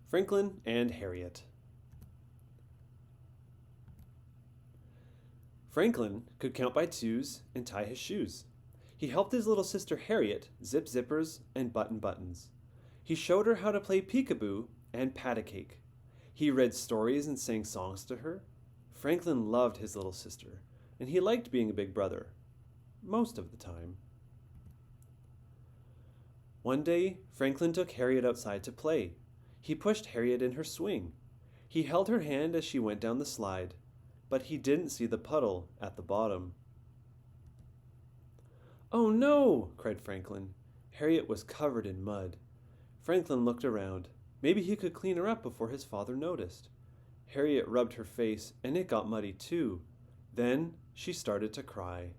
Franklin and Harriet. Franklin could count by twos and tie his shoes. He helped his little sister Harriet zip zippers and button buttons. He showed her how to play peekaboo and pat a cake. He read stories and sang songs to her. Franklin loved his little sister, and he liked being a big brother, most of the time. One day, Franklin took Harriet outside to play. He pushed Harriet in her swing. He held her hand as she went down the slide, but he didn't see the puddle at the bottom. "Oh no!" cried Franklin. Harriet was covered in mud. Franklin looked around. Maybe he could clean her up before his father noticed. Harriet rubbed her face, and it got muddy too. Then she started to cry.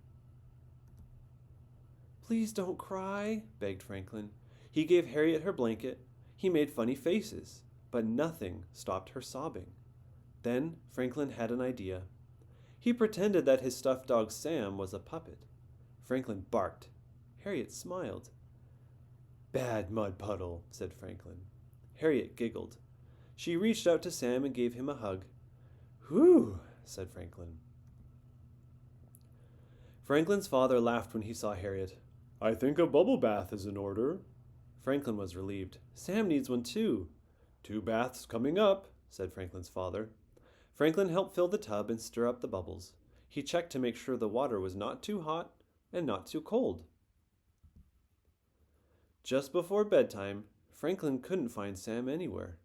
"Please don't cry," begged Franklin. He gave Harriet her blanket. He made funny faces, but nothing stopped her sobbing. Then Franklin had an idea. He pretended that his stuffed dog Sam was a puppet. Franklin barked. Harriet smiled. "Bad mud puddle," said Franklin. Harriet giggled. She reached out to Sam and gave him a hug. "Whew," said Franklin. Franklin's father laughed when he saw Harriet. "I think a bubble bath is in order." Franklin was relieved. "Sam needs one too." "Two baths coming up," said Franklin's father. Franklin helped fill the tub and stir up the bubbles. He checked to make sure the water was not too hot and not too cold. Just before bedtime, Franklin couldn't find Sam anywhere.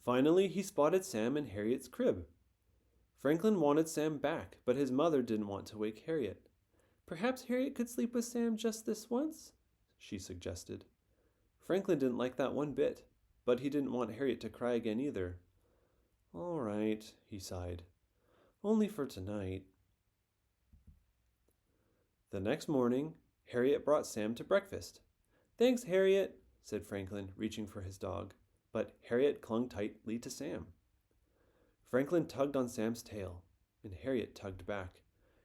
Finally, he spotted Sam in Harriet's crib. Franklin wanted Sam back, but his mother didn't want to wake Harriet. "Perhaps Harriet could sleep with Sam just this once," she suggested. Franklin didn't like that one bit, but he didn't want Harriet to cry again either. "All right," he sighed. "Only for tonight." The next morning, Harriet brought Sam to breakfast. "Thanks, Harriet," said Franklin, reaching for his dog, but Harriet clung tightly to Sam. Franklin tugged on Sam's tail, and Harriet tugged back.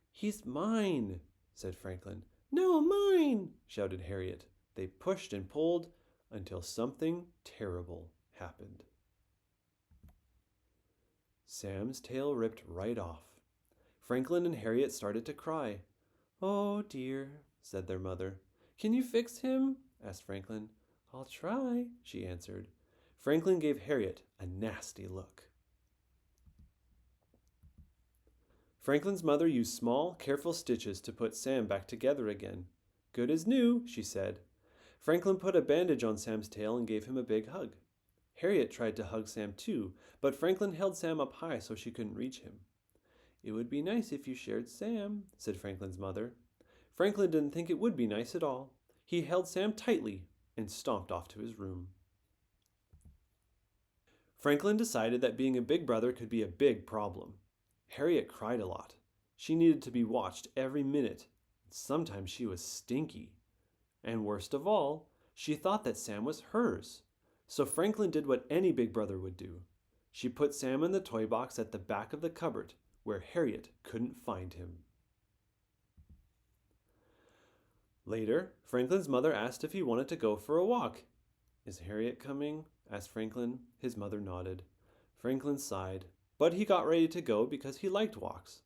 "He's mine," said Franklin. "No, mine," shouted Harriet. They pushed and pulled until something terrible happened. Sam's tail ripped right off. Franklin and Harriet started to cry. "Oh dear," said their mother. "Can you fix him?" asked Franklin. "I'll try," she answered. Franklin gave Harriet a nasty look. Franklin's mother used small, careful stitches to put Sam back together again. "Good as new," she said. Franklin put a bandage on Sam's tail and gave him a big hug. Harriet tried to hug Sam too, but Franklin held Sam up high so she couldn't reach him. "It would be nice if you shared Sam," said Franklin's mother. Franklin didn't think it would be nice at all. He held Sam tightly and stomped off to his room. Franklin decided that being a big brother could be a big problem. Harriet cried a lot. She needed to be watched every minute. Sometimes she was stinky. And worst of all, she thought that Sam was hers. So Franklin did what any big brother would do. She put Sam in the toy box at the back of the cupboard, where Harriet couldn't find him. Later, Franklin's mother asked if he wanted to go for a walk. "Is Harriet coming?" asked Franklin. His mother nodded. Franklin sighed, but he got ready to go because he liked walks.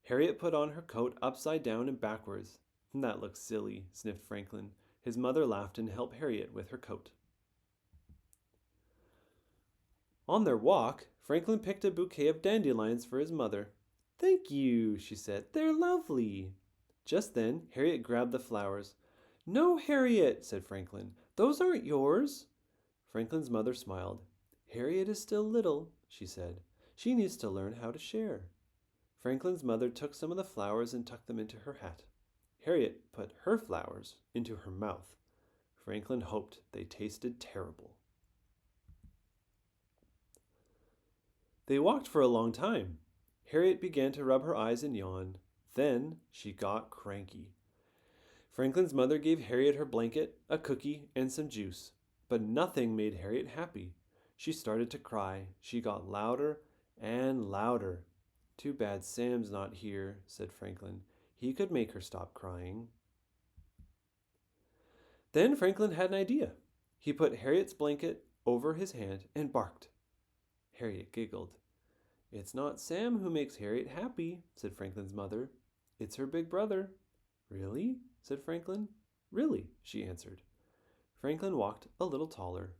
Harriet put on her coat upside down and backwards. "That looks silly," sniffed Franklin. His mother laughed and helped Harriet with her coat. On their walk, Franklin picked a bouquet of dandelions for his mother. "Thank you," she said. "They're lovely." Just then, Harriet grabbed the flowers. "No, Harriet," said Franklin. "Those aren't yours." Franklin's mother smiled. "Harriet is still little," she said. "She needs to learn how to share." Franklin's mother took some of the flowers and tucked them into her hat. Harriet put her flowers into her mouth. Franklin hoped they tasted terrible. They walked for a long time. Harriet began to rub her eyes and yawn. Then she got cranky. Franklin's mother gave Harriet her blanket, a cookie, and some juice. But nothing made Harriet happy. She started to cry. She got louder and louder. "Too bad Sam's not here," said Franklin. "He could make her stop crying." Then Franklin had an idea. He put Harriet's blanket over his hand and barked. Harriet giggled. "It's not Sam who makes Harriet happy," said Franklin's mother. "It's her big brother." "Really?" said Franklin. "Really," she answered. Franklin walked a little taller.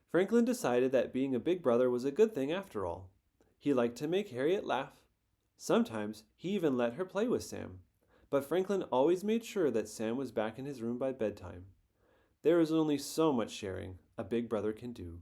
Franklin decided that being a big brother was a good thing after all. He liked to make Harriet laugh. Sometimes he even let her play with Sam. But Franklin always made sure that Sam was back in his room by bedtime. There is only so much sharing a big brother can do.